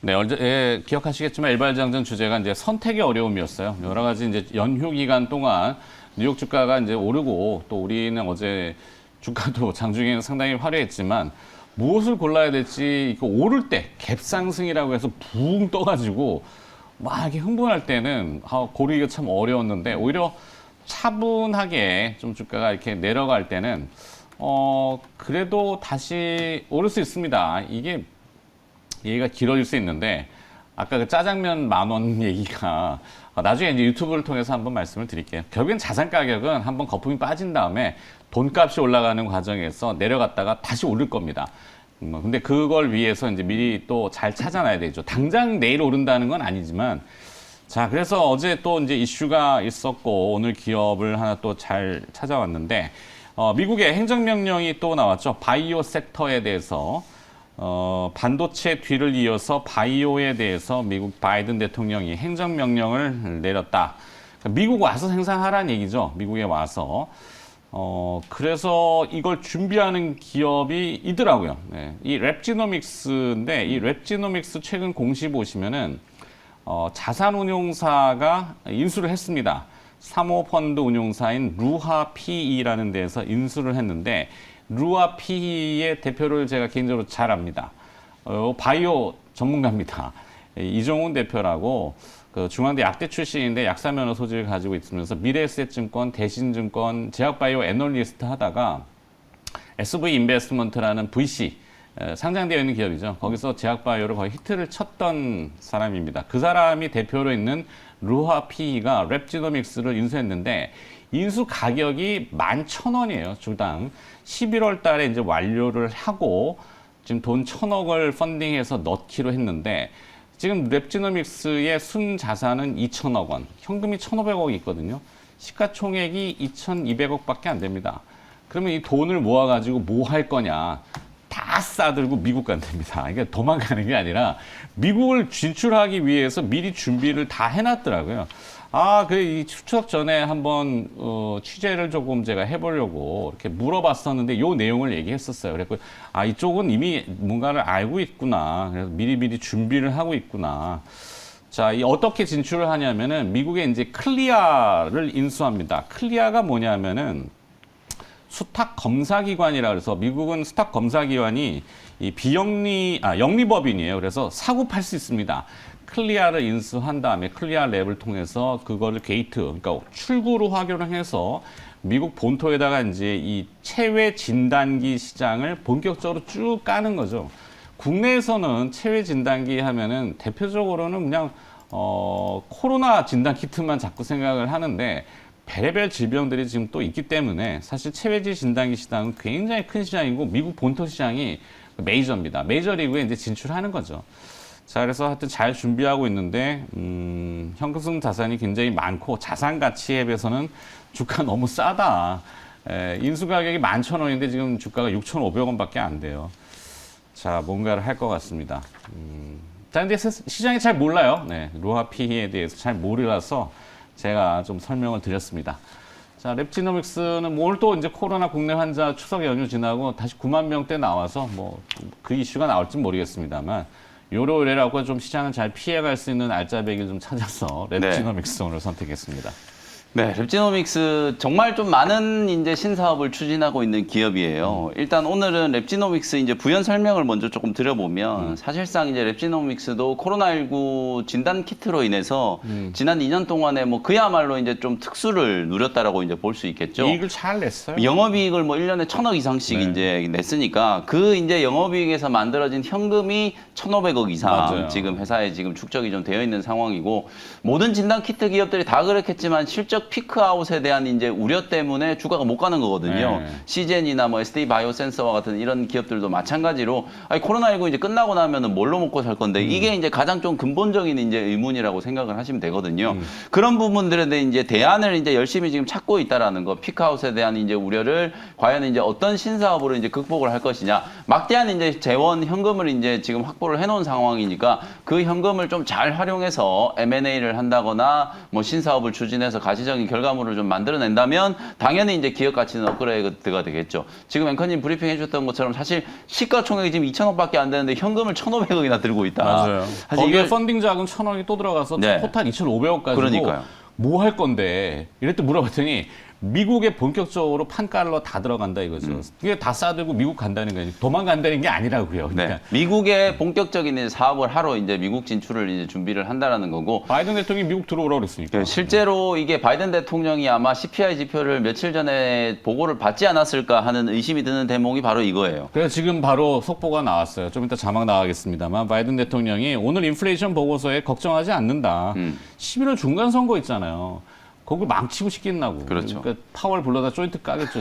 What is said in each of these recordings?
네, 기억하시겠지만 일발장전 주제가 이제 선택의 어려움이었어요. 여러 가지 이제 연휴 기간 동안 뉴욕 주가가 이제 오르고 또 우리는 어제 주가도 장중에는 상당히 화려했지만 무엇을 골라야 될지 이거 오를 때 갭상승이라고 해서 붕 떠가지고 막 이렇게 흥분할 때는 고르기가 참 어려웠는데 오히려 차분하게 좀 주가가 이렇게 내려갈 때는 그래도 다시 오를 수 있습니다. 이게 얘기가 길어질 수 있는데 아까 그 짜장면 10,000원 얘기가 나중에 이제 유튜브를 통해서 한번 말씀을 드릴게요. 결국엔 자산 가격은 한번 거품이 빠진 다음에 돈값이 올라가는 과정에서 내려갔다가 다시 오를 겁니다. 근데 그걸 위해서 이제 미리 또 잘 찾아놔야 되죠. 당장 내일 오른다는 건 아니지만 자, 그래서 어제 또 이제 이슈가 있었고 오늘 기업을 하나 또 잘 찾아왔는데 미국의 행정명령이 또 나왔죠. 바이오 섹터에 대해서 반도체 뒤를 이어서 바이오에 대해서 미국 바이든 대통령이 행정명령을 내렸다. 미국 와서 생산하라는 얘기죠. 미국에 와서. 그래서 이걸 준비하는 기업이 있더라고요. 네. 이 랩지노믹스인데 이 랩지노믹스 최근 공시 보시면은 자산운용사가 인수를 했습니다. 사모펀드 운용사인 루하 PE라는 데서 인수를 했는데 루하 PE의 대표를 제가 개인적으로 잘 압니다. 바이오 전문가입니다. 이종훈 대표라고 그 중앙대 약대 출신인데 약사면허 소질을 가지고 있으면서 미래에셋증권, 대신증권, 제약바이오 애널리스트 하다가 SV 인베스트먼트라는 VC 상장되어 있는 기업이죠. 거기서 제약바이오를 거의 히트를 쳤던 사람입니다. 그 사람이 대표로 있는 루하 PE가 랩지노믹스를 인수했는데 인수 가격이 11,000원이에요. 주당. 11월 달에 이제 완료를 하고 지금 돈 1,000억을 펀딩해서 넣기로 했는데 지금 랩지노믹스의 순 자산은 2,000억 원, 현금이 1,500억이 있거든요. 시가총액이 2,200억밖에 안 됩니다. 그러면 이 돈을 모아가지고 뭐 할 거냐? 다 싸들고 미국 간답니다. 이게 도망가는 게 아니라 미국을 진출하기 위해서 미리 준비를 다 해놨더라고요. 이 추석 전에 한번 취재를 조금 제가 해보려고 이렇게 물어봤었는데 요 내용을 얘기했었어요. 그래서 이쪽은 이미 뭔가를 알고 있구나. 그래서 미리미리 준비를 하고 있구나. 자, 어떻게 진출을 하냐면은 미국에 이제 클리아를 인수합니다. 클리아가 뭐냐면은 수탁 검사기관이라 그래서 미국은 수탁 검사기관이 이 영리법인이에요. 그래서 사고 팔 수 있습니다. 클리아를 인수한 다음에 클리아 랩을 통해서 그거를 게이트, 그러니까 출구로 확인을 해서 미국 본토에다가 이제 이 체외 진단기 시장을 본격적으로 쭉 까는 거죠. 국내에서는 체외 진단기 하면은 대표적으로는 그냥 코로나 진단 키트만 자꾸 생각을 하는데 별의별 질병들이 지금 또 있기 때문에 사실 체외지 진단기 시장은 굉장히 큰 시장이고 미국 본토 시장이 메이저입니다. 메이저리그에 이제 진출하는 거죠. 자, 그래서 하여튼 잘 준비하고 있는데 현금 자산이 굉장히 많고 자산 가치에 비해서는 주가 너무 싸다. 인수 가격이 11,000원인데 지금 주가가 6,500원밖에 안 돼요. 자, 뭔가를 할 것 같습니다. 자, 근데 시장이 잘 몰라요. 네, 루하 PE에 대해서 잘 모르라서 제가 좀 설명을 드렸습니다. 자, 랩지노믹스는 오늘 또 이제 코로나 국내 환자 추석 연휴 지나고 다시 9만 명대 나와서 뭐 그 이슈가 나올지 모르겠습니다만 요래요래라고 좀 시장을 잘 피해갈 수 있는 알짜배기를 좀 찾아서 랩지노믹스 오늘 선택했습니다. 네, 랩지노믹스 정말 좀 많은 이제 신사업을 추진하고 있는 기업이에요. 일단 오늘은 랩지노믹스 이제 부연 설명을 먼저 조금 드려보면 사실상 이제 랩지노믹스도 코로나19 진단 키트로 인해서 지난 2년 동안에 뭐 그야말로 이제 좀 특수를 누렸다라고 이제 볼 수 있겠죠. 이익을 잘 냈어요. 영업이익을 뭐 1년에 1,000억 이상씩 이제 냈으니까 그 이제 영업이익에서 만들어진 현금이 1,500억 이상 맞아요. 지금 회사에 지금 축적이 좀 되어 있는 상황이고 모든 진단 키트 기업들이 다 그렇겠지만 실적 피크아웃에 대한 이제 우려 때문에 주가가 못 가는 거거든요. 시젠이나 뭐 ST 바이오센서와 같은 이런 기업들도 마찬가지로 코로나19 이제 끝나고 나면은 뭘로 먹고 살 건데 이게 이제 가장 좀 근본적인 이제 의문이라고 생각을 하시면 되거든요. 그런 부분들에 대해 이제 대안을 이제 열심히 지금 찾고 있다라는 거, 피크아웃에 대한 이제 우려를 과연 이제 어떤 신사업으로 이제 극복을 할 것이냐. 막대한 이제 재원 현금을 이제 지금 확보를 해놓은 상황이니까 그 현금을 좀 잘 활용해서 M&A를 한다거나 뭐 신사업을 추진해서 가시적 가시적인 결과물을 좀 만들어낸다면 당연히 이제 기업 가치는 업그레이드가 되겠죠. 지금 앵커님 브리핑 해주셨던 것처럼 사실 시가총액이 지금 2천억밖에 안 되는데 현금을 1,500억이나 들고 있다. 맞아요. 사실 거기에 이걸 펀딩 자금 1,000억이 또 들어가서 네. 토탈 2,500억 가지고 그러니까요. 뭐 할 건데 이랬더니 물어봤더니 미국에 본격적으로 판깔러 다 들어간다 이거죠. 그게 다 싸들고 미국 간다는 거예요. 도망간다는 게 아니라고요. 그러니까 네. 미국의 본격적인 이제 사업을 하러 이제 미국 진출을 이제 준비를 한다라는 거고. 바이든 대통령이 미국 들어오라고 그랬으니까. 실제로 이게 바이든 대통령이 아마 CPI 지표를 며칠 전에 보고를 받지 않았을까 하는 의심이 드는 대목이 바로 이거예요. 그래서 지금 바로 속보가 나왔어요. 좀 이따 자막 나가겠습니다만 바이든 대통령이 오늘 인플레이션 보고서에 걱정하지 않는다. 11월 중간 선거 있잖아요. 거기 망치고 싶겠나고. 그렇죠. 그러니까 파월 불러다 조인트 까겠죠.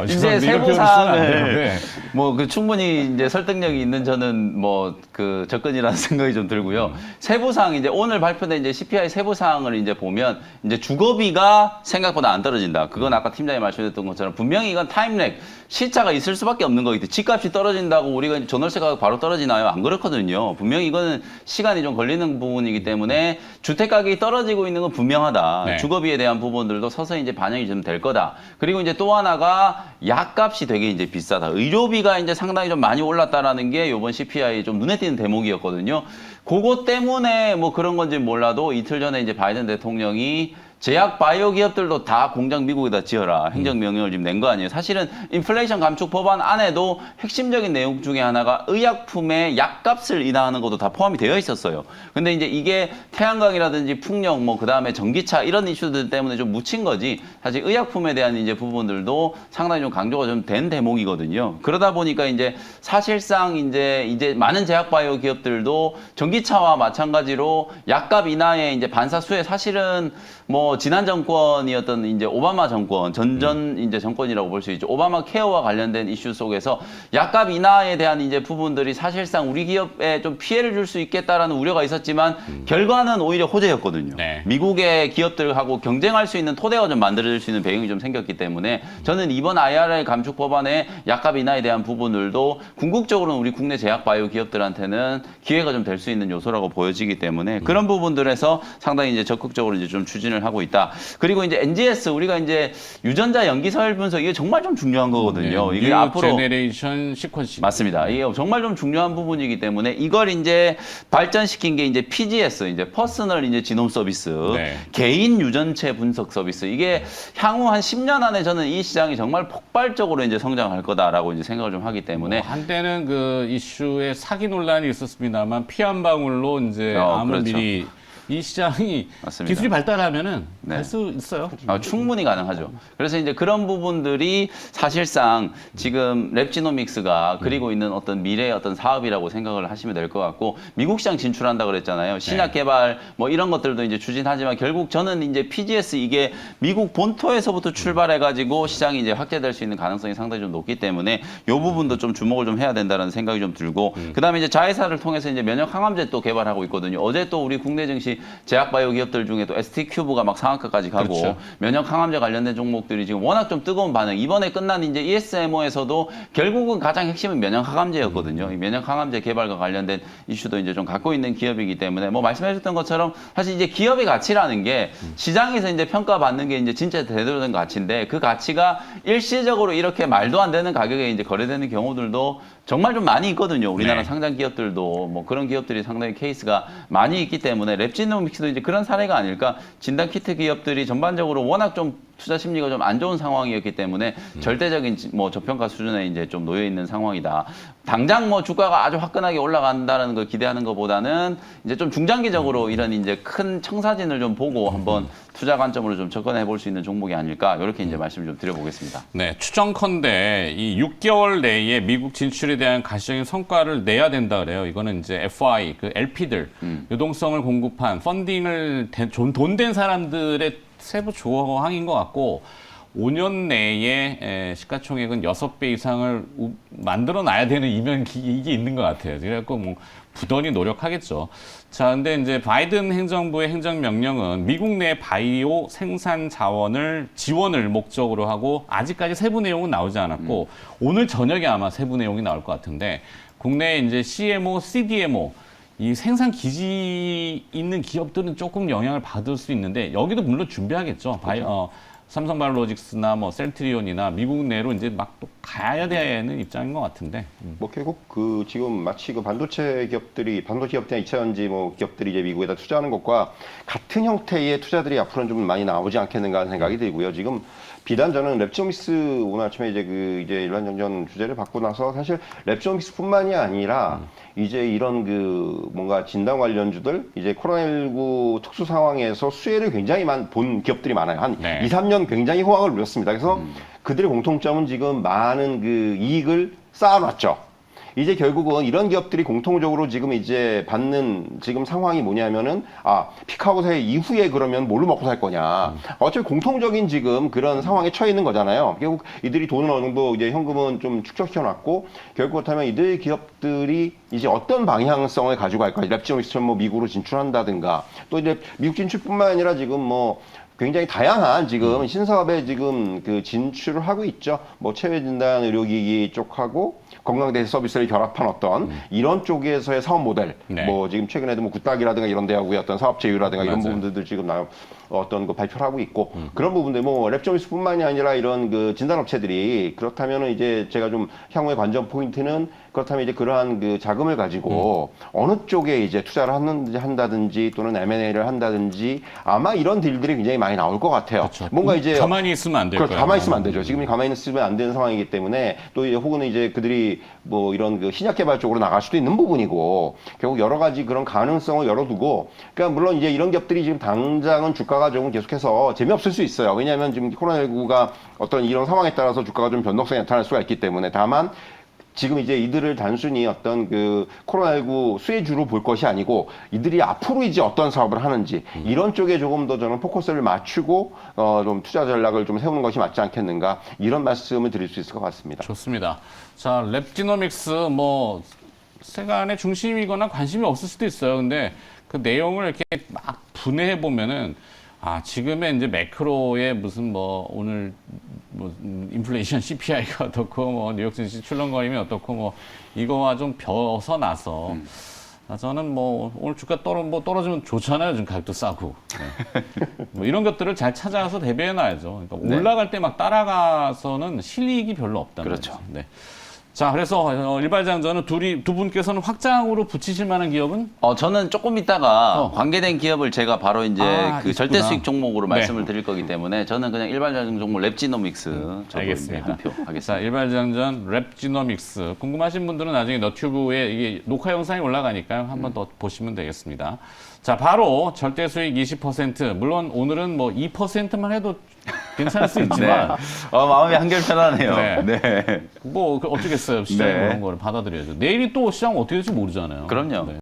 이제 세부 사항을 뭐 그 충분히 이제 설득력이 있는 저는 뭐 그 접근이라는 생각이 좀 들고요. 세부 사항 이제 오늘 발표된 이제 CPI 세부 사항을 이제 보면 이제 주거비가 생각보다 안 떨어진다. 그건 아까 팀장이 말씀드렸던 것처럼 분명히 이건 타임렉 시차가 있을 수밖에 없는 거기 때문에 집값이 떨어진다고 우리가 이제 전월세 가격 바로 떨어지나요? 안 그렇거든요. 분명히 이거는 시간이 좀 걸리는 부분이기 때문에 주택 가격이 떨어지고 있는 건 분명하다. 네. 주거비에 대한 부분들도 서서히 이제 반영이 좀 될 거다. 그리고 이제 또 하나가 약값이 되게 이제 비싸다. 의료비가 이제 상당히 좀 많이 올랐다라는 게 이번 CPI 좀 눈에 띄는 대목이었거든요. 그것 때문에 뭐 그런 건지 몰라도 이틀 전에 이제 바이든 대통령이 제약 바이오 기업들도 다 공장 미국에다 지어라 행정명령을 지금 낸 거 아니에요. 사실은 인플레이션 감축 법안 안에도 핵심적인 내용 중에 하나가 의약품의 약값을 인하하는 것도 다 포함이 되어 있었어요. 근데 이제 이게 태양광이라든지 풍력 뭐 그다음에 전기차 이런 이슈들 때문에 좀 묻힌 거지. 사실 의약품에 대한 이제 부분들도 상당히 좀 강조가 좀 된 대목이거든요. 그러다 보니까 이제 사실상 이제 많은 제약 바이오 기업들도 전기차와 마찬가지로 약값 인하에 이제 반사수에 사실은 뭐 지난 정권이었던 이제 오바마 정권 전전 이제 정권이라고 볼 수 있죠. 오바마 케어와 관련된 이슈 속에서 약값 인하에 대한 이제 부분들이 사실상 우리 기업에 좀 피해를 줄 수 있겠다라는 우려가 있었지만 결과는 오히려 호재였거든요. 네. 미국의 기업들하고 경쟁할 수 있는 토대가 좀 만들어질 수 있는 배경이 좀 생겼기 때문에 저는 이번 IRA 감축 법안의 약값 인하에 대한 부분들도 궁극적으로는 우리 국내 제약 바이오 기업들한테는 기회가 좀 될 수 있는 요소라고 보여지기 때문에 그런 부분들에서 상당히 이제 적극적으로 이제 좀 추진을 하고 있다. 그리고 이제 NGS 우리가 이제 유전자 연기 서열 분석 이게 정말 좀 중요한 거거든요. 이게 앞으로 제네레이션 시퀀싱. 맞습니다. 이게 정말 좀 중요한 부분이기 때문에 이걸 이제 발전시킨 게 이제 PGS 이제 퍼스널 이제 지놈 서비스, 네. 개인 유전체 분석 서비스 이게 향후 한 10년 안에 저는 이 시장이 정말 폭발적으로 이제 성장할 거다라고 이제 생각을 좀 하기 때문에 한때는 그 이슈에 사기 논란이 있었습니다만 피 한 방울로 이제 아무 그렇죠. 미리 이 시장이 맞습니다. 기술이 발달하면은 네. 할 수 있어요. 충분히 가능하죠. 그래서 이제 그런 부분들이 사실상 지금 랩지노믹스가 그리고 있는 어떤 미래의 어떤 사업이라고 생각을 하시면 될 것 같고 미국 시장 진출한다 그랬잖아요. 신약 개발 뭐 이런 것들도 이제 추진하지만 결국 저는 이제 PGS 이게 미국 본토에서부터 출발해가지고 시장이 이제 확대될 수 있는 가능성이 상당히 좀 높기 때문에 이 부분도 좀 주목을 좀 해야 된다는 생각이 좀 들고 그다음에 이제 자회사를 통해서 이제 면역 항암제 또 개발하고 있거든요. 어제 또 우리 국내 증시 제약 바이오 기업들 중에 또 ST큐브가 막 상한가까지 가고 그렇죠. 면역 항암제 관련된 종목들이 지금 워낙 좀 뜨거운 반응. 이번에 끝난 이제 ESMO에서도 결국은 가장 핵심은 면역 항암제였거든요. 이 면역 항암제 개발과 관련된 이슈도 이제 좀 갖고 있는 기업이기 때문에 뭐 말씀해주셨던 것처럼 사실 이제 기업의 가치라는 게 시장에서 이제 평가받는 게 이제 진짜 제대로 된 가치인데 그 가치가 일시적으로 이렇게 말도 안 되는 가격에 이제 거래되는 경우들도 정말 좀 많이 있거든요. 우리나라 네. 상장 기업들도 뭐 그런 기업들이 상당히 케이스가 많이 있기 때문에 랩지노믹스도 이제 그런 사례가 아닐까. 진단 키트 기업들이 전반적으로 워낙 좀 투자 심리가 좀 안 좋은 상황이었기 때문에 절대적인 뭐 저평가 수준에 이제 좀 놓여 있는 상황이다. 당장 뭐 주가가 아주 화끈하게 올라간다는 걸 기대하는 것보다는 이제 좀 중장기적으로 이런 이제 큰 청사진을 좀 보고 한번 투자 관점으로 좀 접근해 볼 수 있는 종목이 아닐까 이렇게 이제 말씀을 좀 드려보겠습니다. 네, 추정컨대 이 6개월 내에 미국 진출에 대한 가시적인 성과를 내야 된다 그래요. 이거는 이제 FI, 그 LP들, 유동성을 공급한 펀딩을 돈 된 사람들의 세부 조항인 것 같고 5년 내에 시가총액은 6배 이상을 만들어 놔야 되는 이게 있는 것 같아요. 그래갖고 뭐 부단히 노력하겠죠. 자, 근데 이제 바이든 행정부의 행정명령은 미국 내 바이오 생산 자원을 지원을 목적으로 하고 아직까지 세부 내용은 나오지 않았고 오늘 저녁에 아마 세부 내용이 나올 것 같은데 국내 이제 CMO, CDMO 이 생산 기지 있는 기업들은 조금 영향을 받을 수 있는데 여기도 물론 준비하겠죠. 삼성바이오로직스나 뭐 셀트리온이나 미국 내로 이제 막 또 가야 되는 입장인 것 같은데. 뭐 결국 그 지금 마치 그 반도체 기업들이 반도체 기업이나 2차전지 뭐 기업들이 이제 미국에다 투자하는 것과 같은 형태의 투자들이 앞으로는 좀 많이 나오지 않겠는가 하는 생각이 들고요. 지금 비단 저는 랩지노믹스 오늘 아침에 이제 일반전전 주제를 받고 나서 사실 랩지노믹스뿐만이 아니라 이제 이런 그 뭔가 진단 관련주들 이제 코로나19 특수 상황에서 수혜를 굉장히 본 기업들이 많아요. 한 네. 2, 3년 굉장히 호황을 누렸습니다. 그래서 그들의 공통점은 지금 많은 그 이익을 쌓아놨죠. 이제 결국은 이런 기업들이 공통적으로 지금 이제 받는 지금 상황이 뭐냐면은 피크아웃의 이후에 그러면 뭘로 먹고 살 거냐. 어차피 공통적인 지금 그런 상황에 처해 있는 거잖아요. 결국 이들이 돈을 어느 정도 이제 현금은 좀 축적시켜 놨고 결국 그렇다면 이들 기업들이 이제 어떤 방향성을 가지고 갈까. 랩지노믹스처럼 뭐 미국으로 진출한다든가 또 이제 미국 진출뿐만 아니라 지금 뭐 굉장히 다양한 지금 신사업에 지금 그 진출을 하고 있죠. 뭐 체외 진단 의료기기 쪽하고 건강대시 서비스를 결합한 어떤 이런 쪽에서의 사업 모델. 네. 뭐 지금 최근에도 뭐 굿닥이라든가 이런 데하고의 어떤 사업 제휴라든가 이런 맞아요. 부분들도 지금 어떤 거 발표를 하고 있고 그런 부분들 뭐 랩조미스뿐만이 아니라 이런 그 진단업체들이 그렇다면은 이제 제가 좀 향후의 관전 포인트는 그렇다면 이제 그러한 그 자금을 가지고 어느 쪽에 이제 투자를 한다든지 또는 M&A를 한다든지 아마 이런 딜들이 굉장히 많이 나올 것 같아요. 그렇죠. 뭔가 이제 가만히 있으면 안 될 거예요. 가만히 있으면 안 되죠. 지금 가만히 있으면 안 되는 상황이기 때문에 또 이제 혹은 이제 그들이 뭐 이런 그 신약 개발 쪽으로 나갈 수도 있는 부분이고 결국 여러 가지 그런 가능성을 열어두고 그러니까 물론 이제 이런 기업들이 지금 당장은 주가가 조금 계속해서 재미없을 수 있어요. 왜냐하면 지금 코로나19가 어떤 이런 상황에 따라서 주가가 좀 변동성이 나타날 수가 있기 때문에 다만 지금 이제 이들을 단순히 어떤 그 코로나19 수혜주로 볼 것이 아니고 이들이 앞으로 이제 어떤 사업을 하는지 이런 쪽에 조금 더 저는 포커스를 맞추고 좀 투자 전략을 좀 세우는 것이 맞지 않겠는가 이런 말씀을 드릴 수 있을 것 같습니다. 좋습니다. 자, 랩지노믹스 뭐 세간의 중심이거나 관심이 없을 수도 있어요. 근데 그 내용을 이렇게 막 분해해 보면은 지금의 이제 매크로의 무슨 뭐 오늘 뭐 인플레이션 CPI가 어떻고 뭐 뉴욕 증시 출렁거림이 어떻고 뭐 이거와 좀 벗어나서 저는 뭐 오늘 주가 떨어지면 좋잖아요. 지금 가격도 싸고. 네. 뭐 이런 것들을 잘 찾아서 대비해 놔야죠. 그러니까 올라갈 때 막 따라가서는 실익이 별로 없다는 그렇죠. 거죠. 네. 자, 그래서 일발장전은 두 분께서는 확장으로 붙이실 만한 기업은? 저는 조금 있다가 관계된 기업을 제가 바로 이제 그 있구나. 절대 수익 종목으로 네. 말씀을 드릴 거기 때문에 저는 그냥 일반적인 종목 랩지노믹스 저도 알겠습니다. 한표 하겠습니다. 자, 일발장전 랩지노믹스. 궁금하신 분들은 나중에 너튜브에 이게 녹화 영상이 올라가니까요. 한번 더 보시면 되겠습니다. 자, 바로 절대 수익 20%. 물론 오늘은 뭐 2%만 해도 괜찮을 수 있지만 마음이 한결 편하네요. 네. 네. 뭐 어쩌겠어요. 시장이 네. 그런 거를 받아들여야죠. 내일이 또 시장 어떻게 될지 모르잖아요. 그럼요. 네.